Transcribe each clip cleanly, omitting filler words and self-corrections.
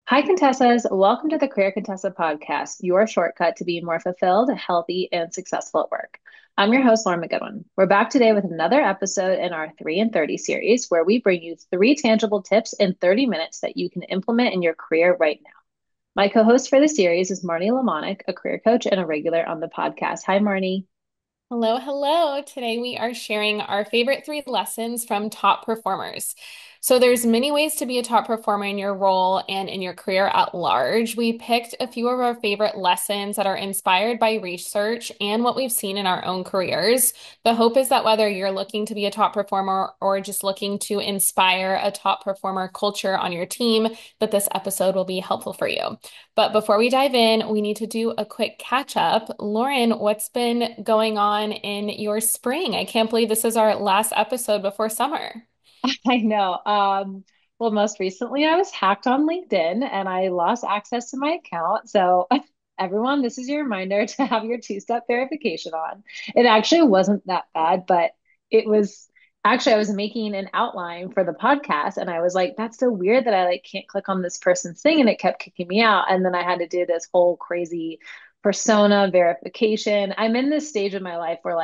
Hi, Contessas. Welcome to the Career Contessa podcast, your shortcut to be more fulfilled, healthy, and successful at work. I'm your host, Lauren McGoodwin. We're back today with another episode in our 3 in 30 series, where we bring you three tangible tips in 30 minutes that you can implement in your career right now. My co host for the series is Marnie Lemonik, a career coach and a regular on the podcast. Hi, Marnie. Hello, hello. Today we are sharing our favorite three lessons from top performers. So there's many ways to be a top performer in your role and in your career at large. We picked a few of our favorite lessons that are inspired by research and what we've seen in our own careers. The hope is that whether you're looking to be a top performer or just looking to inspire a top performer culture on your team, that this episode will be helpful for you. But before we dive in, we need to do a quick catch up. Lauren, what's been going on in your spring? I can't believe this is our last episode before summer. I know. Well, most recently I was hacked on LinkedIn and I lost access to my account. So, everyone, this is your reminder to have your two-step verification on. It actually wasn't that bad, but it was actually I was making an outline for the podcast and I was like, that's so weird that I like can't click on this person's thing and it kept kicking me out. And then I had to do this whole crazy persona verification. I'm in this stage of my life where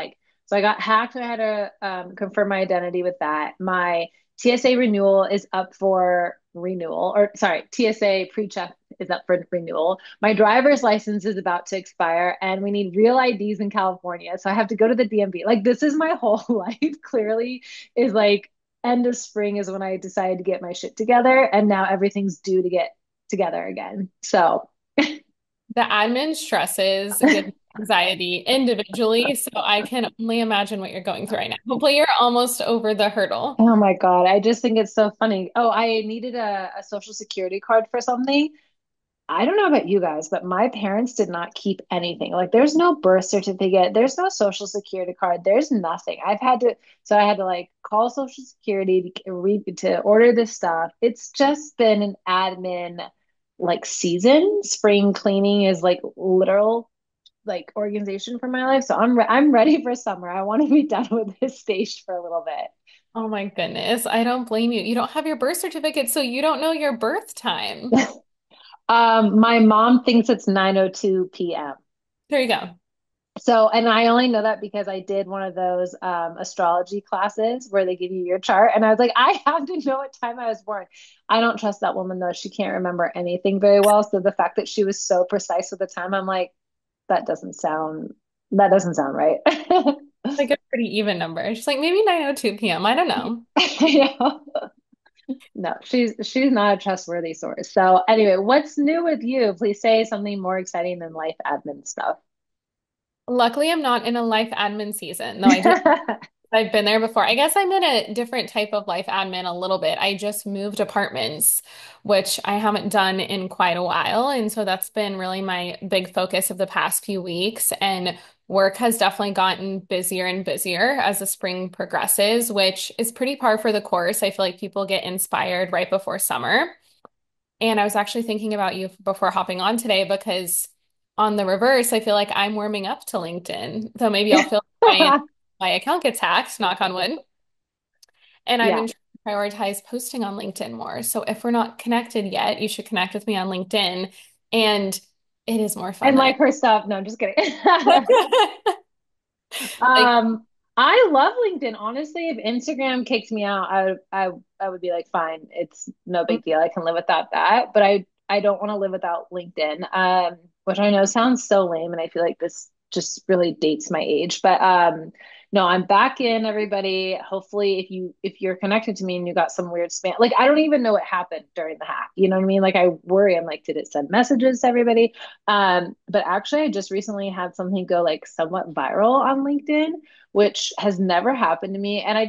so I got hacked and I had to confirm my identity with that. My TSA renewal is up for renewal, or sorry, TSA pre-check is up for renewal. My driver's license is about to expire, and we need real IDs in California. So I have to go to the DMV. Like, this is my whole life, clearly, is like end of spring is when I decided to get my shit together, and now everything's due to get together again. So, The admin stresses give me anxiety individually, so I can only imagine what you're going through right now. Hopefully, you're almost over the hurdle. oh my God, I just think it's so funny. Oh, I needed a social security card for something. I don't know about you guys, but my parents did not keep anything. Like, there's no birth certificate, there's no social security card, there's nothing. So I had to like call Social Security to order this stuff. It's just been an admin like season. Spring cleaning is like literal like organization for my life. So I'm ready for summer. I want to be done with this stage for a little bit. Oh my goodness, I don't blame you. You don't have your birth certificate, so you don't know your birth time. My mom thinks it's 9:02 p.m. There you go. So, and I only know that because I did one of those astrology classes where they give you your chart. And I was like, I have to know what time I was born. I don't trust that woman though. She can't remember anything very well. So the fact that she was so precise with the time, I'm like, that doesn't sound that doesn't sound right. Like a pretty even number. She's like maybe 9:02 p.m. I don't know. Yeah. No, she's not a trustworthy source. So anyway, what's new with you? Please say something more exciting than life admin stuff. Luckily, I'm not in a life admin season, though I do. I've been there before. I guess I'm in a different type of life admin a little bit. I just moved apartments, which I haven't done in quite a while. And so that's been really my big focus of the past few weeks. And work has definitely gotten busier and busier as the spring progresses, which is pretty par for the course. I feel like people get inspired right before summer. And I was actually thinking about you before hopping on today because on the reverse, I feel like I'm warming up to LinkedIn. So maybe I'll feel like my account gets hacked, knock on wood. And I've Yeah. been trying to prioritize posting on LinkedIn more. So if we're not connected yet, you should connect with me on LinkedIn. And it is more fun And than like her stuff. No, I'm just kidding. it. Like, Um, I love LinkedIn. Honestly, if Instagram kicked me out, I would be like, fine, it's no big deal. I can live without that. But I don't want to live without LinkedIn. Which I know sounds so lame, and I feel like this just really dates my age. But no, I'm back in, everybody. Hopefully, if you're connected to me and you got some weird spam, like I don't even know what happened during the hack. You know what I mean? Like I worry. I'm like, did it send messages to everybody? But actually, I just recently had something go like somewhat viral on LinkedIn, which has never happened to me. And I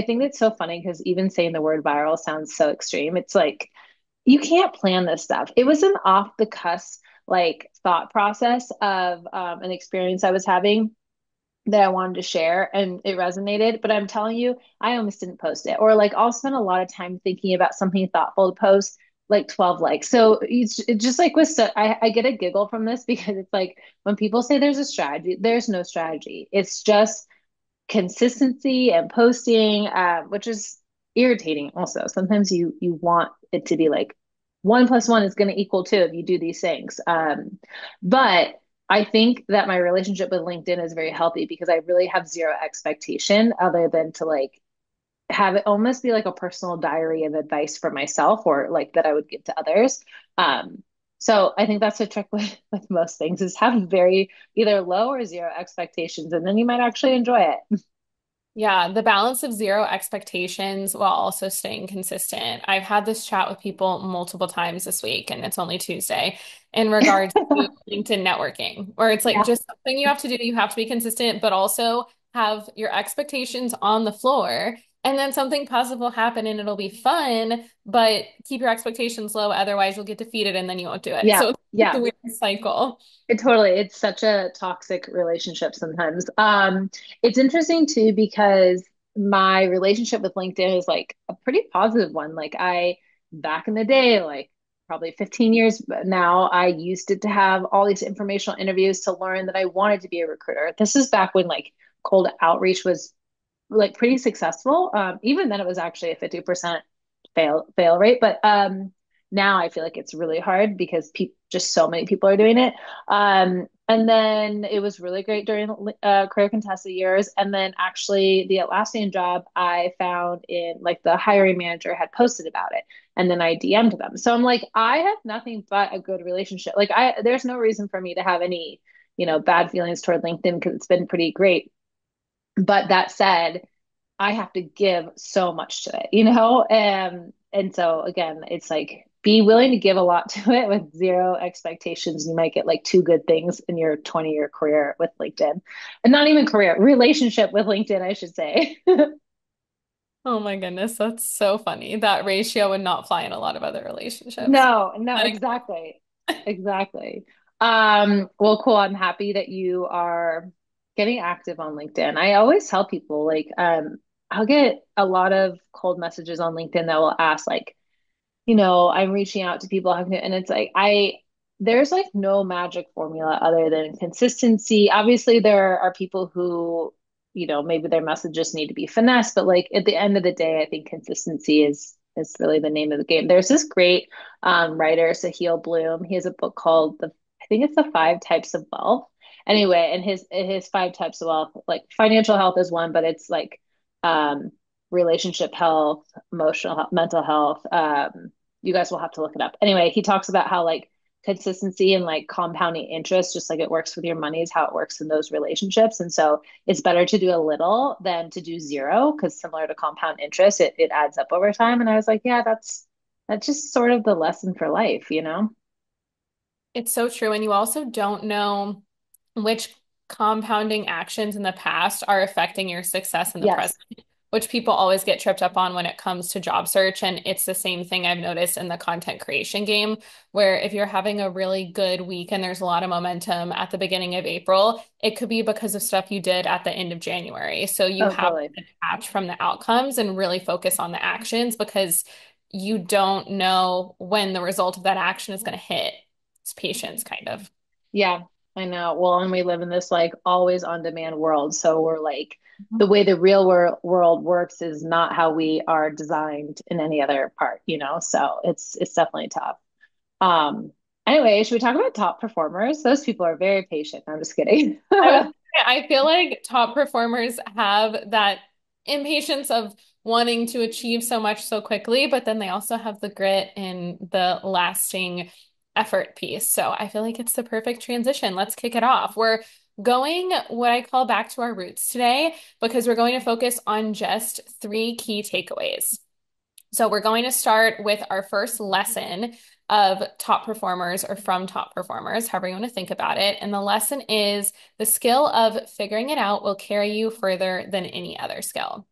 think it's so funny because even saying the word viral sounds so extreme. It's like, you can't plan this stuff. It was an off the cusp, like thought process of an experience I was having that I wanted to share and it resonated. But I'm telling you, I almost didn't post it. Or like I'll spend a lot of time thinking about something thoughtful to post, like 12 likes. So it's just like I get a giggle from this because it's like when people say there's a strategy, there's no strategy. It's just consistency and posting, which is irritating also. Sometimes you want it to be like one plus one is going to equal two if you do these things. But I think that my relationship with LinkedIn is very healthy because I really have zero expectation other than to like have it almost be like a personal diary of advice for myself or like that I would give to others. Um, so I think that's a trick with most things is have very either low or zero expectations, and then you might actually enjoy it. Yeah, the balance of zero expectations while also staying consistent. I've had this chat with people multiple times this week, and it's only Tuesday, in regards to LinkedIn networking, where it's like Yeah. just something you have to do, you have to be consistent, but also have your expectations on the floor. And then something positive will happen and it'll be fun, but keep your expectations low, otherwise you'll get defeated and then you won't do it. Yeah. So it's a Yeah. weird cycle. It's such a toxic relationship sometimes. It's interesting too because my relationship with LinkedIn is like a pretty positive one. Like I back in the day, like probably 15 years now, I used it to have all these informational interviews to learn that I wanted to be a recruiter. This is back when like cold outreach was like pretty successful. Even then it was actually a 50% fail rate. But now I feel like it's really hard because just so many people are doing it. And then it was really great during career Contessa years. And then actually the Atlassian job I found in like the hiring manager had posted about it. And then I DM'd them. So I'm like, I have nothing but a good relationship. Like there's no reason for me to have any, bad feelings toward LinkedIn because it's been pretty great. But that said, I have to give so much to it, and so again, it's like be willing to give a lot to it with zero expectations. You might get like two good things in your 20-year career with LinkedIn. And not even career, relationship with LinkedIn, I should say. Oh my goodness, that's so funny. That ratio would not fly in a lot of other relationships. No, no, exactly. Exactly. Well, cool. I'm happy that you are getting active on LinkedIn. I always tell people like I'll get a lot of cold messages on LinkedIn that will ask like, I'm reaching out to people and it's like there's like no magic formula other than consistency. Obviously, there are people who, maybe their messages need to be finessed, but like at the end of the day, I think consistency is really the name of the game. There's this great writer, Sahil Bloom. He has a book called I think it's the Five Types of Wealth. Anyway, and his five types of wealth, like financial health is one, but it's like um relationship health, emotional health, mental health. You guys will have to look it up. Anyway, he talks about how like consistency and like compounding interest, just like it works with your money, is how it works in those relationships. And so it's better to do a little than to do zero because similar to compound interest, it adds up over time. And I was like, yeah, that's just sort of the lesson for life. It's so true. And you also don't know which compounding actions in the past are affecting your success in the Yes. present, which people always get tripped up on when it comes to job search. And it's the same thing I've noticed in the content creation game, where if you're having a really good week and there's a lot of momentum at the beginning of April, it could be because of stuff you did at the end of January. So you Oh, have totally. to detach from the outcomes and really focus on the actions because you don't know when the result of that action is going to hit. It's patience, kind of. Yeah, I know. Well, and we live in this like always on demand world. So we're like the way the real world works is not how we are designed in any other part. So it's definitely tough. Um, anyway, should we talk about top performers? Those people are very patient. I'm just kidding. I feel like top performers have that impatience of wanting to achieve so much so quickly, but then they also have the grit and the lasting effort piece. So I feel like it's the perfect transition. Let's kick it off. We're going what I call back to our roots today because we're going to focus on just three key takeaways. So we're going to start with our first lesson of top performers or from top performers, however you want to think about it. And the lesson is the skill of figuring it out will carry you further than any other skill.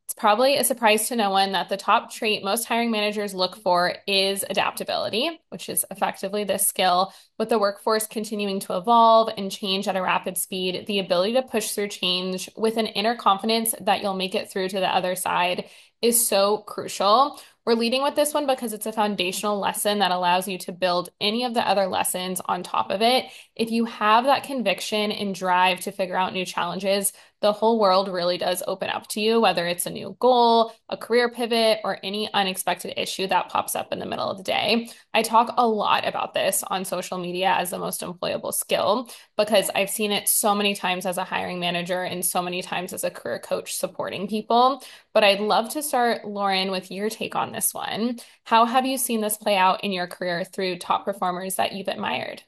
It's probably a surprise to no one that the top trait most hiring managers look for is adaptability, which is effectively this skill. With the workforce continuing to evolve and change at a rapid speed, the ability to push through change with an inner confidence that you'll make it through to the other side is so crucial. We're leading with this one because it's a foundational lesson that allows you to build any of the other lessons on top of it. If you have that conviction and drive to figure out new challenges, the whole world really does open up to you, whether it's a new goal, a career pivot, or any unexpected issue that pops up in the middle of the day. I talk a lot about this on social media as the most employable skill because I've seen it so many times as a hiring manager and so many times as a career coach supporting people. But I'd love to start, Lauren, with your take on this one. How have you seen this play out in your career through top performers that you've admired?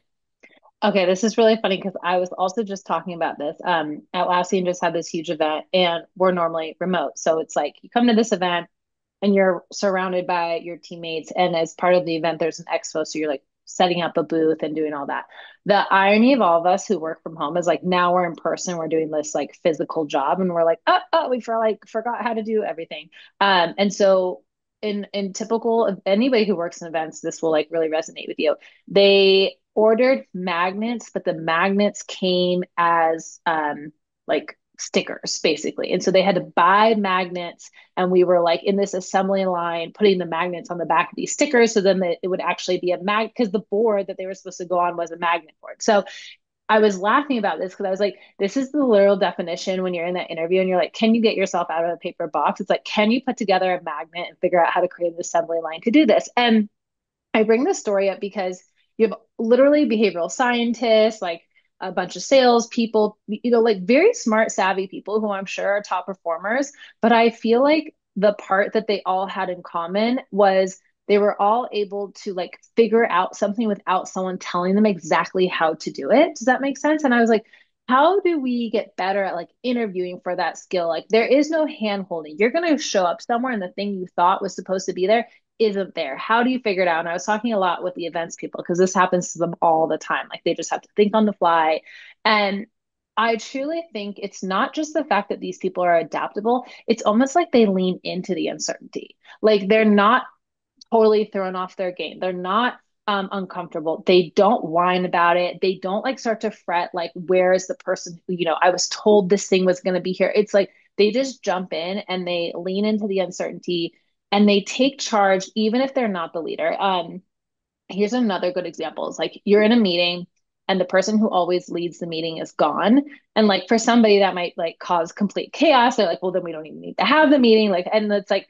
Okay, this is really funny because I was also just talking about this. Atlassian just had this huge event, and we're normally remote. So it's like you come to this event and you're surrounded by your teammates. And as part of the event, there's an expo. So you're like setting up a booth and doing all that. The irony of all of us who work from home is like now we're in person, we're doing this like physical job, and we're like, oh, we forgot how to do everything. And so in typical of anybody who works in events, this will like really resonate with you. They ordered magnets, but the magnets came as like stickers basically. And so they had to buy magnets, and we were like in this assembly line putting the magnets on the back of these stickers so then it would actually be a mag because the board that they were supposed to go on was a magnet board. So I was laughing about this because I was like, this is the literal definition when you're in that interview and you're like, can you get yourself out of a paper box? It's like, can you put together a magnet and figure out how to create an assembly line to do this? And I bring this story up because you have literally behavioral scientists, like a bunch of salespeople, like very smart, savvy people who I'm sure are top performers. But I feel like the part that they all had in common was they were all able to like figure out something without someone telling them exactly how to do it. Does that make sense? And I was like, how do we get better at like interviewing for that skill? Like there is no hand holding. You're going to show up somewhere and the thing you thought was supposed to be there isn't there. How do you figure it out? And I was talking a lot with the events people because this happens to them all the time. Like they just have to think on the fly. And I truly think it's not just the fact that these people are adaptable, it's almost like they lean into the uncertainty. Like they're not totally thrown off their game. They're not uncomfortable. They don't whine about it. They don't like start to fret, like, where is the person who, I was told this thing was going to be here. It's like they just jump in and they lean into the uncertainty and they take charge, even if they're not the leader. Here's another good example. It's like you're in a meeting and the person who always leads the meeting is gone. And like for somebody that might like cause complete chaos. They're like, well, then we don't even need to have the meeting. Like, and it's like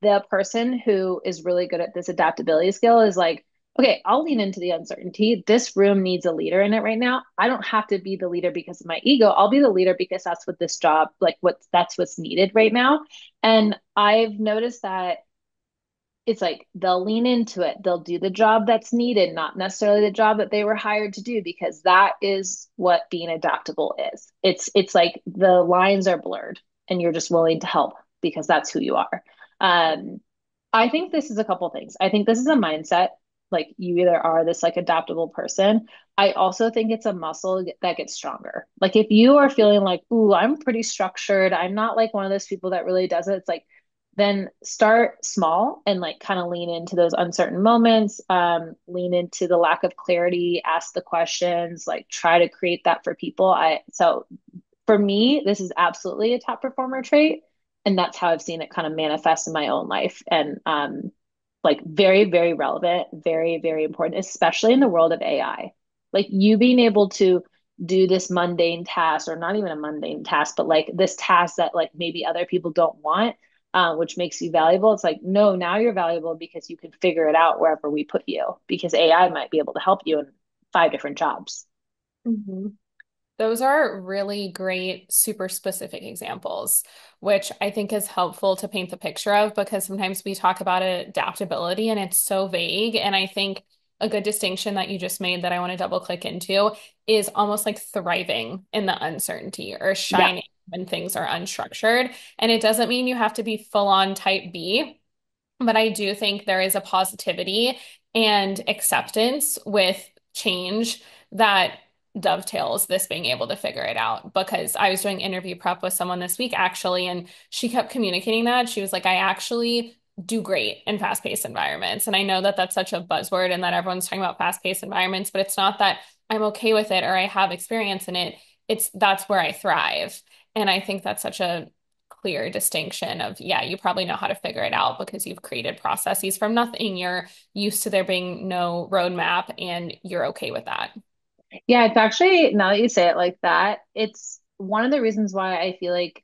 the person who is really good at this adaptability skill is like, okay, I'll lean into the uncertainty. This room needs a leader in it right now. I don't have to be the leader because of my ego. I'll be the leader because that's what this job, like that's what's needed right now. And I've noticed that it's like they'll lean into it. They'll do the job that's needed, not necessarily the job that they were hired to do, because that is what being adaptable is. It's like the lines are blurred and you're just willing to help because that's who you are. Um, I think this is a couple things. I think this is a mindset. Like you either are this like adaptable person. I also think it's a muscle that gets stronger. Like if you are feeling like, ooh, I'm pretty structured. I'm not like one of those people that really does it. It's like then start small and like kind of lean into those uncertain moments, lean into the lack of clarity, ask the questions, like try to create that for people. So for me, this is absolutely a top performer trait. And that's how I've seen it kind of manifest in my own life. And like very, very relevant, very, very important, especially in the world of AI. Like you being able to do this mundane task, or not even a mundane task, but like this task that like maybe other people don't want, which makes you valuable. It's like, no, now you're valuable because you can figure it out wherever we put you, because AI might be able to help you in five different jobs. Mhm. Those are really great, super specific examples, which I think is helpful to paint the picture of because sometimes we talk about adaptability and it's so vague. And I think a good distinction that you just made that I want to double click into is almost like thriving in the uncertainty or Yeah. shining when things are unstructured. And it doesn't mean you have to be full on type B. But I do think there is a positivity and acceptance with change that dovetails this being able to figure it out. Because I was doing interview prep with someone this week actually, and she kept communicating that. She was like, I actually do great in fast-paced environments. And I know that that's such a buzzword and that everyone's talking about fast-paced environments, but it's not that I'm okay with it or I have experience in it. It's that's where I thrive. And I think that's such a clear distinction of, yeah, you probably know how to figure it out because you've created processes from nothing. You're used to there being no roadmap and you're okay with that. Yeah, it's actually, now that you say it like that, it's one of the reasons why I feel like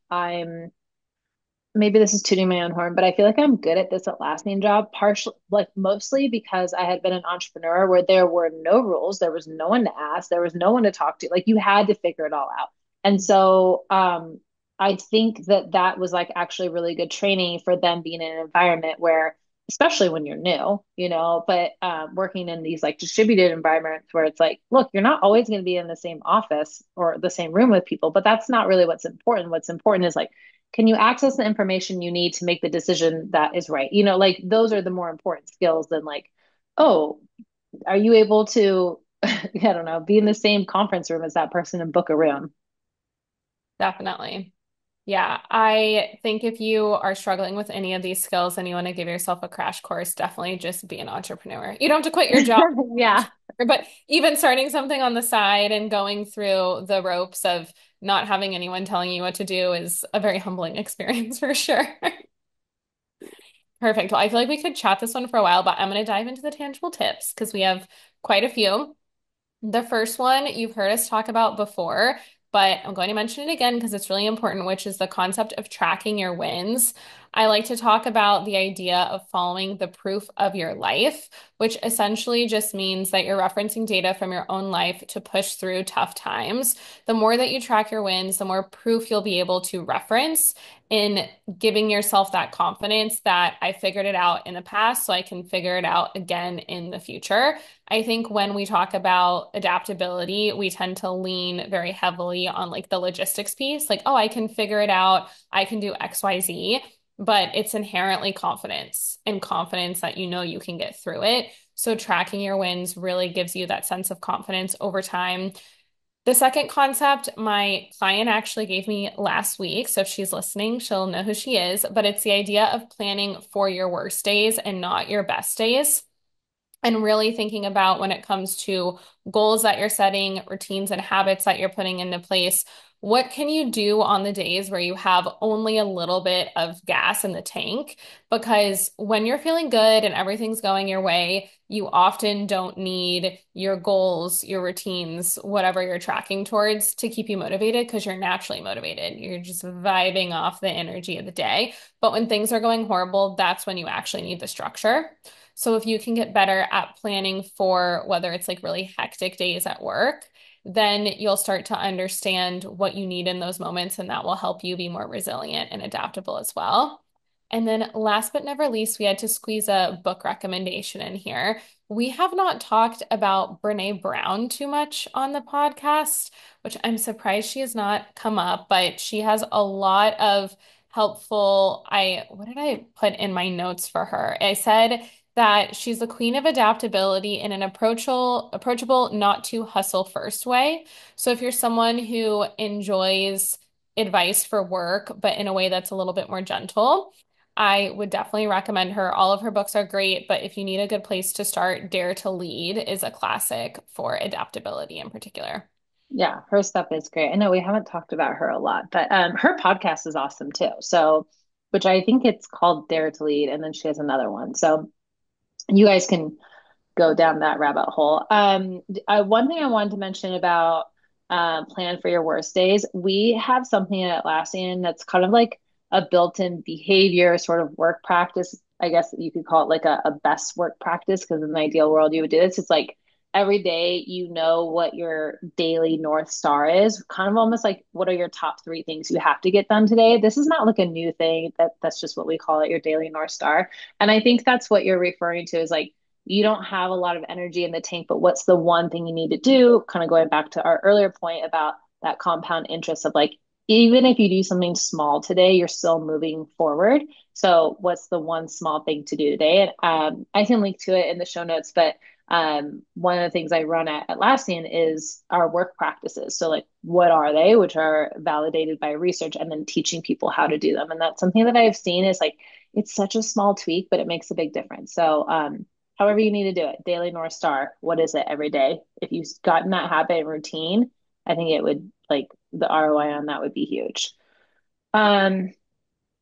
maybe this is tooting my own horn, but I feel like I'm good at this Atlassian job, partially, like mostly because I had been an entrepreneur where there were no rules, there was no one to ask, there was no one to talk to. Like you had to figure it all out. And so I think that that was like actually really good training for them being in an environment where, especially when you're new, but working in these like distributed environments where it's like, look, you're not always going to be in the same office or the same room with people, but that's not really what's important. What's important is like, can you access the information you need to make the decision that is right? Like those are the more important skills than like, oh, are you able to, I don't know, be in the same conference room as that person and book a room? Definitely. Yeah, I think if you are struggling with any of these skills and you want to give yourself a crash course, definitely just be an entrepreneur. You don't have to quit your job, Yeah. but even starting something on the side and going through the ropes of not having anyone telling you what to do is a very humbling experience for sure. Perfect. Well, I feel like we could chat this one for a while, but I'm going to dive into the tangible tips because we have quite a few. The first one you've heard us talk about before, but I'm going to mention it again because it's really important, which is the concept of tracking your wins. I like to talk about the idea of following the proof of your life, which essentially just means that you're referencing data from your own life to push through tough times. The more that you track your wins, the more proof you'll be able to reference in giving yourself that confidence that I figured it out in the past, so I can figure it out again in the future. I think when we talk about adaptability, we tend to lean very heavily on like the logistics piece, like, oh, I can figure it out, I can do XYZ, but it's inherently confidence and confidence that you know you can get through it. So tracking your wins really gives you that sense of confidence over time. The second concept my client actually gave me last week. So if she's listening, she'll know who she is, but it's the idea of planning for your worst days and not your best days and really thinking about when it comes to goals that you're setting, routines and habits that you're putting into place. What can you do on the days where you have only a little bit of gas in the tank? Because when you're feeling good and everything's going your way, you often don't need your goals, your routines, whatever you're tracking towards to keep you motivated because you're naturally motivated. You're just vibing off the energy of the day. But when things are going horrible, that's when you actually need the structure. So if you can get better at planning for whether it's like really hectic days at work, then you'll start to understand what you need in those moments, and that will help you be more resilient and adaptable as well. And then last but never least, we had to squeeze a book recommendation in here. We have not talked about Brene Brown too much on the podcast, which I'm surprised she has not come up, but she has a lot of helpful, what did I put in my notes for her? I said that she's the queen of adaptability in an approachable, not too hustle first way. So if you're someone who enjoys advice for work, but in a way that's a little bit more gentle, I would definitely recommend her. All of her books are great, but if you need a good place to start, Dare to Lead is a classic for adaptability in particular. Yeah, her stuff is great. I know we haven't talked about her a lot, but her podcast is awesome too. So, which I think it's called Dare to Lead, and then she has another one. So you guys can go down that rabbit hole. One thing I wanted to mention about plan for your worst days. We have something at Atlassian that's kind of like a built-in behavior sort of work practice. I guess you could call it like a best work practice because in the ideal world you would do this. It's like every day you know what your daily North Star is, kind of almost like what are your top three things you have to get done today. This is not like a new thing. That's just what we call it, your daily North Star. And I think that's what you're referring to is like you don't have a lot of energy in the tank, but what's the one thing you need to do? Kind of going back to our earlier point about that compound interest of like, even if you do something small today, you're still moving forward. So, what's the one small thing to do today? And I can link to it in the show notes, but one of the things I run at Atlassian is our work practices. So, like, what are they, which are validated by research, and then teaching people how to do them. And that's something that I've seen is like, it's such a small tweak, but it makes a big difference. So, however you need to do it, daily North Star, what is it every day? If you've gotten that habit and routine, I think it would like the ROI on that would be huge. Um,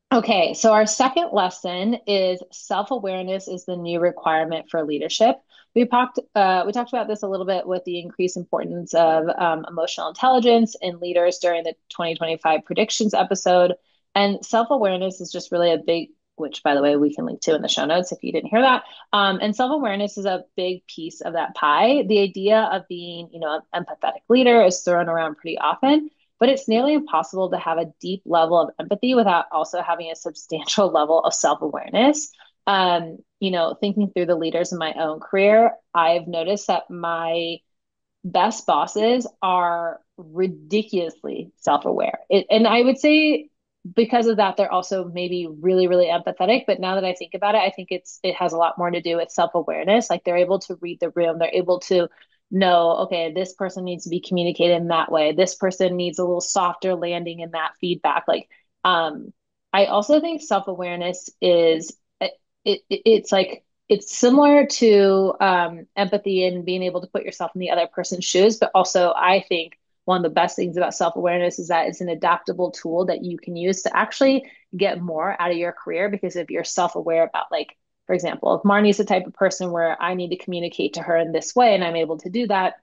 Okay, so our second lesson is self-awareness is the new requirement for leadership. We talked about this a little bit with the increased importance of emotional intelligence in leaders during the 2025 predictions episode. And self-awareness is just really a big, which by the way, we can link to in the show notes if you didn't hear that. And self-awareness is a big piece of that pie. The idea of being, an empathetic leader is thrown around pretty often, but it's nearly impossible to have a deep level of empathy without also having a substantial level of self-awareness. Thinking through the leaders in my own career, I've noticed that my best bosses are ridiculously self-aware. And I would say because of that, they're also maybe really, really empathetic. But now that I think about it, I think it has a lot more to do with self-awareness. Like they're able to read the room, they're able to know, okay, this person needs to be communicated in that way. This person needs a little softer landing in that feedback. I also think self-awareness is it's like it's similar to empathy and being able to put yourself in the other person's shoes, but also I think one of the best things about self-awareness is that it's an adaptable tool that you can use to actually get more out of your career because if you're self-aware about like, for example, if Marnie's the type of person where I need to communicate to her in this way and I'm able to do that,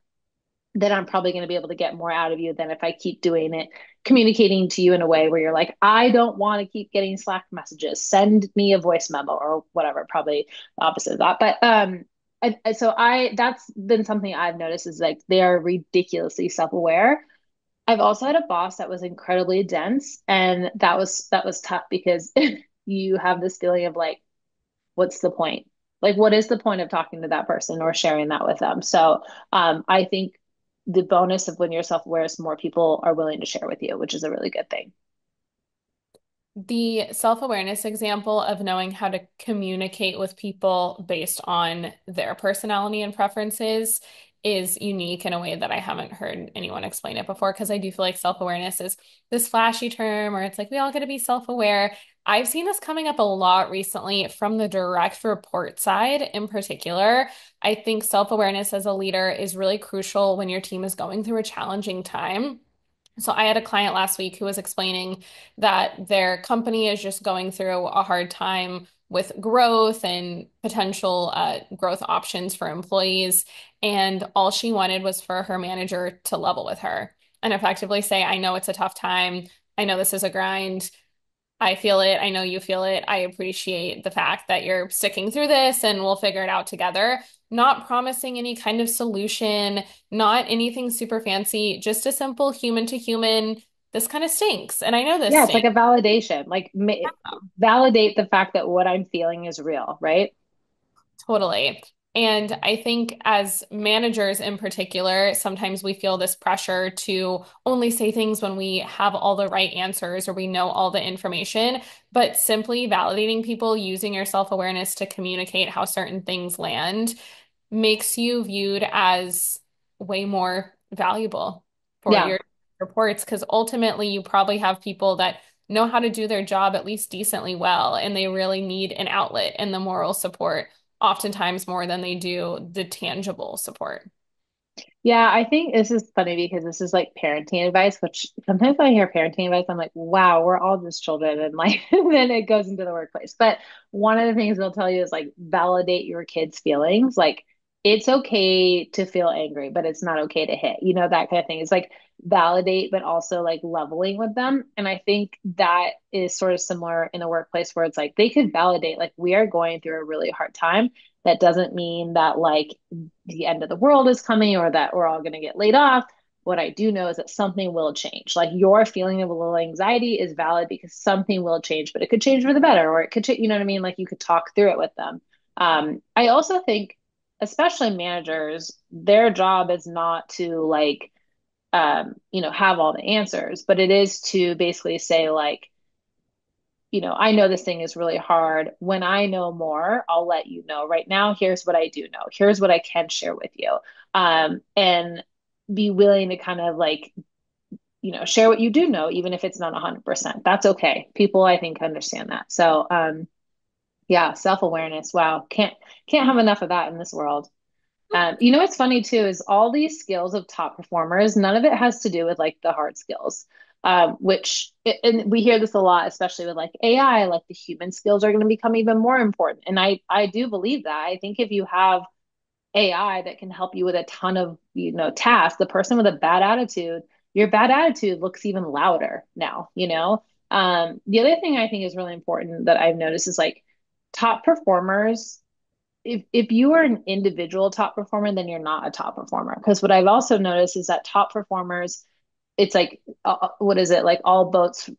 then I'm probably going to be able to get more out of you than if I keep doing it, communicating to you in a way where you're like, I don't want to keep getting Slack messages. Send me a voice memo or whatever, probably the opposite of that. But that's been something I've noticed is like they are ridiculously self-aware. I've also had a boss that was incredibly dense, and that was tough because you have this feeling of like, what's the point? Like, what is the point of talking to that person or sharing that with them? So I think the bonus of when you're self-aware is more people are willing to share with you, which is a really good thing. The self-awareness example of knowing how to communicate with people based on their personality and preferences is unique in a way that I haven't heard anyone explain it before because I do feel like self-awareness is this flashy term or it's like we all got to be self-aware. I've seen this coming up a lot recently from the direct report side in particular. I think self-awareness as a leader is really crucial when your team is going through a challenging time. So I had a client last week who was explaining that their company is just going through a hard time with growth and potential growth options for employees. And all she wanted was for her manager to level with her and effectively say, I know it's a tough time. I know this is a grind. I feel it. I know you feel it. I appreciate the fact that you're sticking through this and we'll figure it out together. Not promising any kind of solution, not anything super fancy, just a simple human to human. This kind of stinks. And I know this Yeah, it's like stinks. a validation. Like validate the fact that what I'm feeling is real, right? Totally. And I think as managers in particular, sometimes we feel this pressure to only say things when we have all the right answers or we know all the information, but simply validating people using your self-awareness to communicate how certain things land makes you viewed as way more valuable for Yeah. your reports because ultimately you probably have people that know how to do their job at least decently well, and they really need an outlet and the moral support oftentimes more than they do the tangible support. Yeah, I think this is funny because this is like parenting advice, which sometimes when I hear parenting advice, I'm like, wow, we're all just children. And like, then it goes into the workplace. But one of the things they'll tell you is like, validate your kids' feelings. Like, it's okay to feel angry, but it's not okay to hit, that kind of thing. It's like validate, but also like leveling with them. And I think that is sort of similar in a workplace where it's like they could validate, like, we are going through a really hard time. That doesn't mean that like the end of the world is coming or that we're all going to get laid off. What I do know is that something will change. Like your feeling of a little anxiety is valid because something will change, but it could change for the better or it could, you know what I mean? Like you could talk through it with them. I also think, especially managers, their job is not to like, have all the answers, but it is to basically say like, I know this thing is really hard. When I know more, I'll let you know. Right now, here's what I do know. Here's what I can share with you. And be willing to kind of like, share what you do know, even if it's not 100%. That's okay. People, I think, understand that. So, yeah, self-awareness. Wow. Can't have enough of that in this world. What's funny too is all these skills of top performers, none of it has to do with like the hard skills, and we hear this a lot, especially with like AI, like the human skills are going to become even more important. And I do believe that. I think if you have AI that can help you with a ton of, tasks. The person with a bad attitude, your bad attitude looks even louder now, you know? The other thing I think is really important that I've noticed is like top performers, if you are an individual top performer, then you're not a top performer. Because what I've also noticed is that top performers, it's like, what is it? Like all boats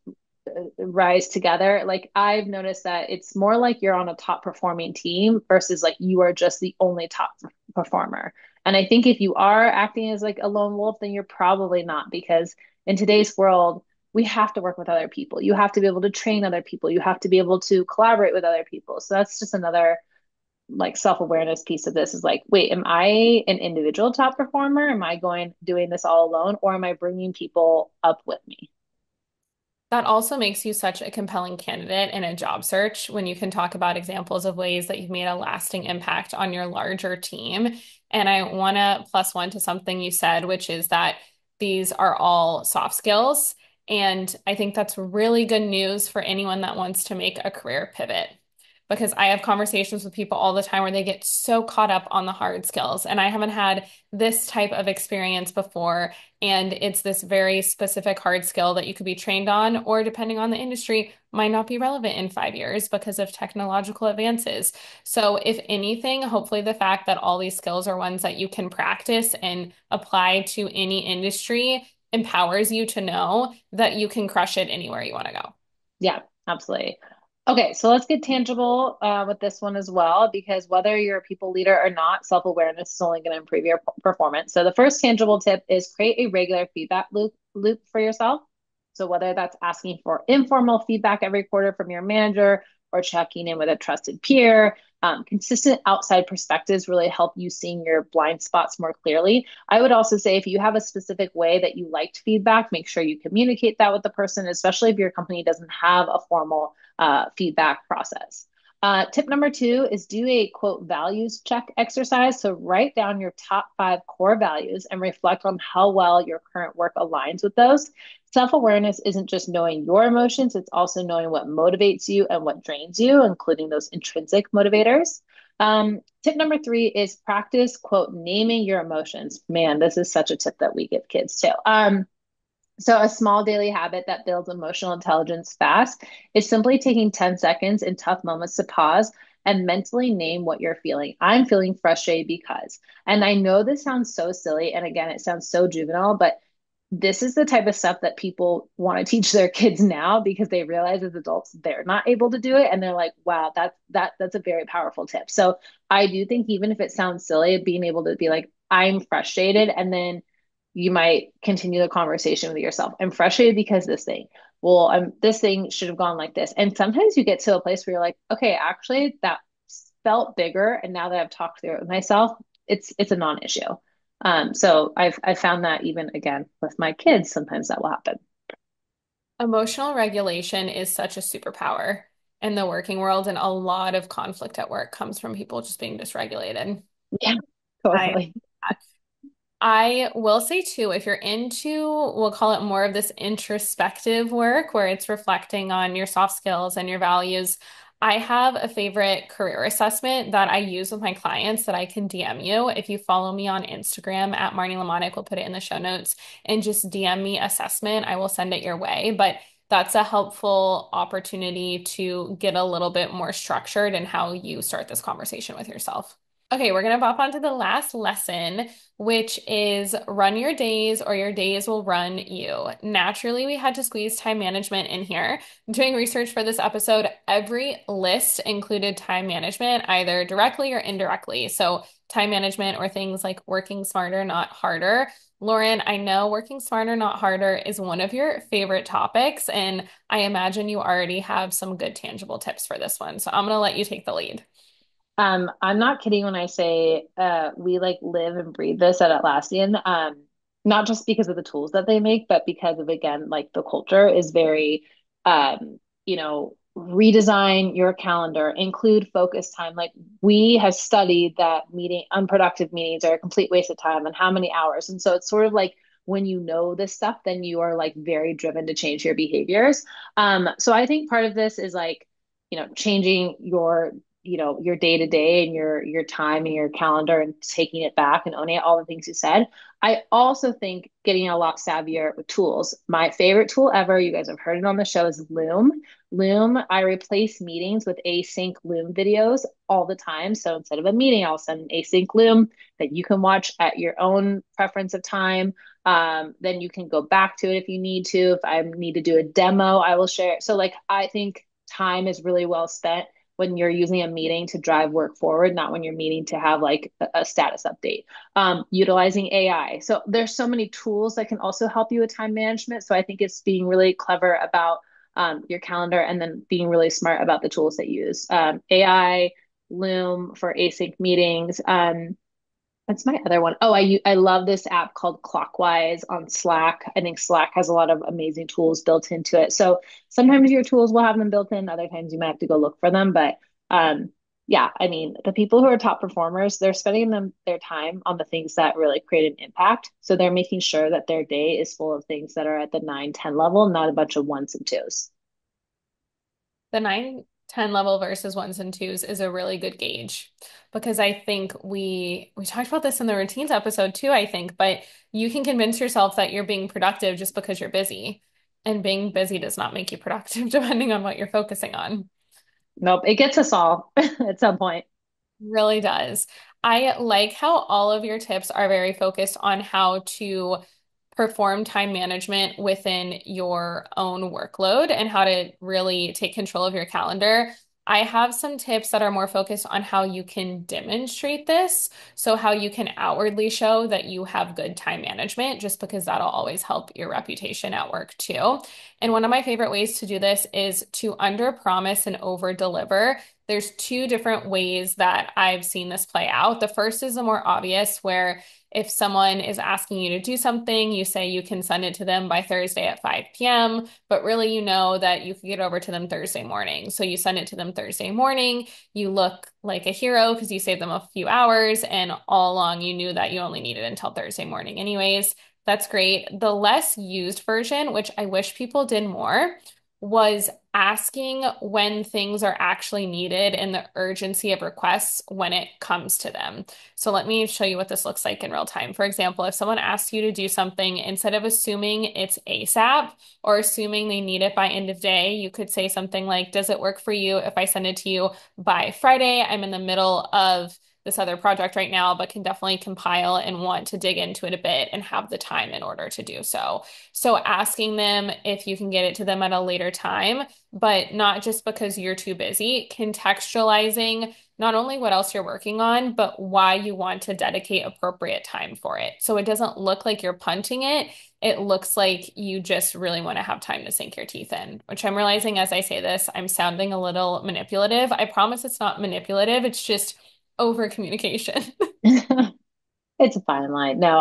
rise together. Like I've noticed that it's more like you're on a top performing team versus like you are just the only top performer. And I think if you are acting as like a lone wolf, then you're probably not, because in today's world, we have to work with other people. You have to be able to train other people. You have to be able to collaborate with other people. So that's just another like self-awareness piece of this is like, wait, am I an individual top performer? Am I going doing this all alone, or am I bringing people up with me? That also makes you such a compelling candidate in a job search when you can talk about examples of ways that you've made a lasting impact on your larger team. And I want to plus one to something you said, which is that these are all soft skills. And I think that's really good news for anyone that wants to make a career pivot. Because I have conversations with people all the time where they get so caught up on the hard skills. And I haven't had this type of experience before. And it's this very specific hard skill that you could be trained on, or depending on the industry, might not be relevant in 5 years because of technological advances. So, if anything, hopefully the fact that all these skills are ones that you can practice and apply to any industry empowers you to know that you can crush it anywhere you want to go. Yeah, absolutely. Okay, so let's get tangible with this one as well, because whether you're a people leader or not, self-awareness is only going to improve your performance. So the first tangible tip is create a regular feedback loop for yourself. So whether that's asking for informal feedback every quarter from your manager or checking in with a trusted peer, consistent outside perspectives really help you seeing your blind spots more clearly. I would also say if you have a specific way that you liked feedback, make sure you communicate that with the person, especially if your company doesn't have a formal feedback process. Tip number two is do a quote values check exercise. So write down your top 5 core values and reflect on how well your current work aligns with those. Self awareness isn't just knowing your emotions, it's also knowing what motivates you and what drains you, including those intrinsic motivators. Tip number three is practice, quote, naming your emotions. Man, this is such a tip that we give kids too. So, a small daily habit that builds emotional intelligence fast is simply taking 10 seconds in tough moments to pause and mentally name what you're feeling. I'm feeling frustrated because, and I know this sounds so silly. And again, it sounds so juvenile, but this is the type of stuff that people want to teach their kids now because they realize as adults they're not able to do it, and they're like, wow, that's a very powerful tip. So I do think even if it sounds silly, being able to be like, I'm frustrated, and then you might continue the conversation with yourself. I'm frustrated because this thing. Well, this thing should have gone like this. And sometimes you get to a place where you're like, okay, actually that felt bigger, and now that I've talked through it with myself, it's a non-issue. So I've found that even again with my kids, sometimes that will happen. Emotional regulation is such a superpower in the working world, and a lot of conflict at work comes from people just being dysregulated. Yeah, I totally. I will say too, if you're into, we'll call it more of this introspective work where it's reflecting on your soft skills and your values. I have a favorite career assessment that I use with my clients that I can DM you. If you follow me on Instagram at Marnie Lemonik, we'll put it in the show notes and just DM me assessment. I will send it your way. But that's a helpful opportunity to get a little bit more structured in how you start this conversation with yourself. Okay, we're gonna pop on to the last lesson, which is run your days or your days will run you. Naturally, we had to squeeze time management in here. Doing research for this episode, every list included time management, either directly or indirectly. So, time management or things like working smarter, not harder. Lauren, I know working smarter, not harder is one of your favorite topics, and I imagine you already have some good tangible tips for this one. So, I'm gonna let you take the lead. I'm not kidding when I say we like live and breathe this at Atlassian. Not just because of the tools that they make, but because of again, like the culture is very redesign your calendar, include focus time. Like we have studied that unproductive meetings are a complete waste of time and how many hours. And so it's sort of like when you know this stuff, then you are like very driven to change your behaviors. So I think part of this is like, changing your your day to day and your time and your calendar and taking it back and owning it, all the things you said. I also think getting a lot savvier with tools. My favorite tool ever, you guys have heard it on the show, is Loom. Loom, I replace meetings with async Loom videos all the time. So instead of a meeting, I'll send an async Loom that you can watch at your own preference of time. Then you can go back to it if you need to. If I need to do a demo, I will share it. So like I think time is really well spent when you're using a meeting to drive work forward, not when you're meeting to have like a status update. Utilizing AI. So there's so many tools that can also help you with time management. So I think it's being really clever about your calendar and then being really smart about the tools that you use. AI, Loom for async meetings. That's my other one. Oh, I love this app called Clockwise on Slack. I think Slack has a lot of amazing tools built into it. So sometimes your tools will have them built in, other times you might have to go look for them. But yeah, I mean, the people who are top performers, they're spending their time on the things that really create an impact. So they're making sure that their day is full of things that are at the 9, 10 level, not a bunch of ones and twos. The 9, 10 level versus ones and twos is a really good gauge because I think we talked about this in the routines episode too, I think, but you can convince yourself that you're being productive just because you're busy. And being busy does not make you productive depending on what you're focusing on. Nope, it gets us all at some point. Really does. I like how all of your tips are very focused on how to perform time management within your own workload and how to really take control of your calendar. I have some tips that are more focused on how you can demonstrate this. So, how you can outwardly show that you have good time management, just because that'll always help your reputation at work too. And one of my favorite ways to do this is to under promise and over deliver. There's two different ways that I've seen this play out. The first is the more obvious, where if someone is asking you to do something, you say you can send it to them by Thursday at 5 p.m., but really you know that you can get over to them Thursday morning. So you send it to them Thursday morning. You look like a hero because you saved them a few hours, and all along you knew that you only needed until Thursday morning anyways. That's great. The less used version, which I wish people did more, was asking when things are actually needed and the urgency of requests when it comes to them. So let me show you what this looks like in real time. For example, if someone asks you to do something, instead of assuming it's ASAP or assuming they need it by end of day, you could say something like, does it work for you if I send it to you by Friday? I'm in the middle of this other project right now, but can definitely compile and want to dig into it a bit and have the time in order to do so. So asking them if you can get it to them at a later time, but not just because you're too busy, contextualizing not only what else you're working on, but why you want to dedicate appropriate time for it. So it doesn't look like you're punting it. It looks like you just really want to have time to sink your teeth in, which I'm realizing as I say this, I'm sounding a little manipulative. I promise it's not manipulative. It's just over communication. It's a fine line. No,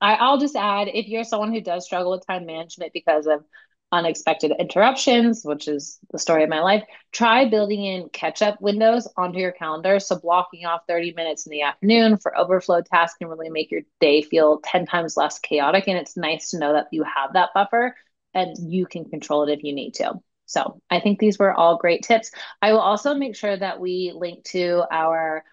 I'll just add if you're someone who does struggle with time management because of unexpected interruptions, which is the story of my life, try building in catch-up windows onto your calendar. So blocking off 30 minutes in the afternoon for overflow tasks can really make your day feel 10 times less chaotic. And it's nice to know that you have that buffer and you can control it if you need to. So I think these were all great tips. I will also make sure that we link to our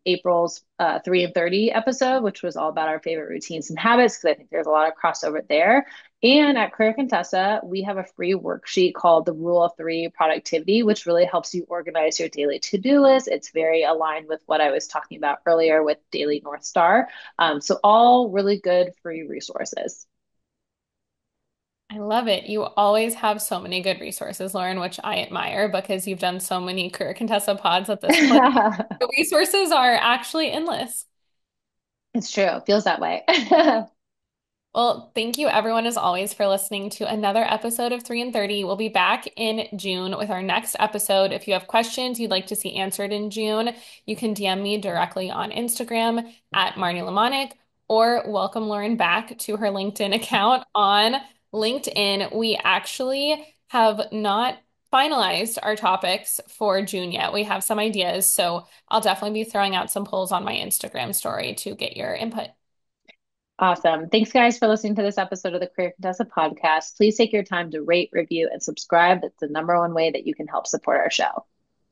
April's 3 and 30 episode, which was all about our favorite routines and habits, because I think there's a lot of crossover there. And at Career Contessa, we have a free worksheet called the Rule of Three Productivity, which really helps you organize your daily to-do list. It's very aligned with what I was talking about earlier with Daily North Star. So all really good free resources. I love it. You always have so many good resources, Lauren, which I admire because you've done so many Career Contessa pods at this point. The resources are actually endless. It's true. It feels that way. Well, thank you everyone as always for listening to another episode of 3 and 30. We'll be back in June with our next episode. If you have questions you'd like to see answered in June, you can DM me directly on Instagram at Marnie Lemonik or welcome Lauren back to her LinkedIn account on LinkedIn. We actually have not finalized our topics for June yet. We have some ideas, so I'll definitely be throwing out some polls on my Instagram story to get your input. Awesome. Thanks, guys, for listening to this episode of the Career Contessa podcast. Please take your time to rate, review, and subscribe. That's the number one way that you can help support our show.